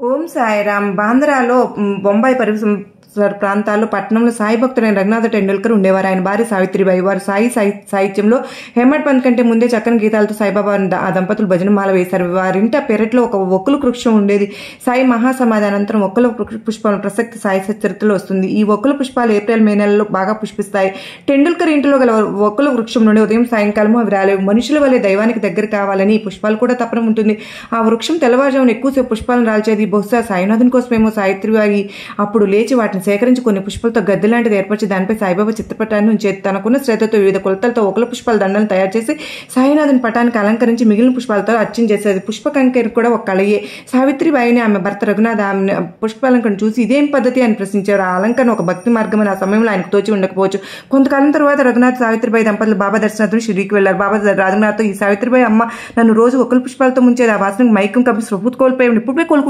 ఓం సాయిరామ్. బాంద్రాలో బొంబాయి పరిసర ప్రాంతాల్లో పట్టణంలో సాయి భక్తుడైన రఘునాథ టెండూల్కర్ ఉండేవారు. ఆయన భార్య సావిత్రిబాయి. వారు సాహిత్యంలో హేమడ్ పంత్ కంటే ముందే చక్కని గీతాలతో సాయిబాబా ఆ దంపతులు భజనమాల వేశారు. వారింట పెరట్లో ఒక ఒక్కలు వృక్షం ఉండేది. సాయి మహాసమాధి అనంతరం ఒక్కల పుష్పాల ప్రసక్తి సాయి చరిత్రలో వస్తుంది. ఈ ఒక్కల పుష్పాలు ఏప్రిల్ మే నెలలో బాగా పుష్పిస్తాయి. టెండూల్కర్ ఇంటిలో గల ఒక్కల వృక్షం నుండి ఉదయం సాయంకాలము అవి రాలేవు. మనుషుల వల్లే దైవానికి దగ్గర కావాలని ఈ పుష్పాలు కూడా తప్పడం ఉంటుంది. ఆ వృక్షం తెల్లవారుజామున ఎక్కువసేపు పుష్పాలను రాల్చేది. బహుశా సాయినాథుని కోసమేమో సావిత్రిబాయి అప్పుడు లేచి వాటిని సేకరించి కొన్ని పుష్పాలతో గద్దె లాంటిది ఏర్పరిచి దానిపై సాయిబాబా చిత్రపటాన్ని ఉంచేది. తనకున్న శ్రద్ధతో వివిధ కొలతలతో ఒకల పుష్పాల దండలను తయారు చేసి సాయినాథుని పటానికి అలంకరించి మిగిలిన పుష్పాలతో అర్చన చేసేది. పుష్పకంకేరు కూడా ఒక కళయే. సావిత్రిబాయిని ఆమె భర్త రఘునాథ్ ఆమె పుష్పాలంకరణ చూసి ఇదేం పద్ధతి అని ప్రశ్నించారు. ఆ అలంకరణ ఒక భక్తి మార్గం అని ఆ సమయంలో ఆయనకు తోచి ఉండకపోవచ్చు. కొంతకాలం తర్వాత రఘునాథ్ సావిత్రిబాయి దంపతులు బాబా దర్శనార్థం షిరిడీకి వెళ్లారు. బాబా రఘునాథ్తో, ఈ సావిత్రిబాయి అమ్మ నన్ను రోజు ఒకల పుష్పాలతో ముంచేది. ఆ వాసనకు మైకం కప్పి స్వభూతి కోల్పోయి ఇప్పుడే కోలుకుంటుంది.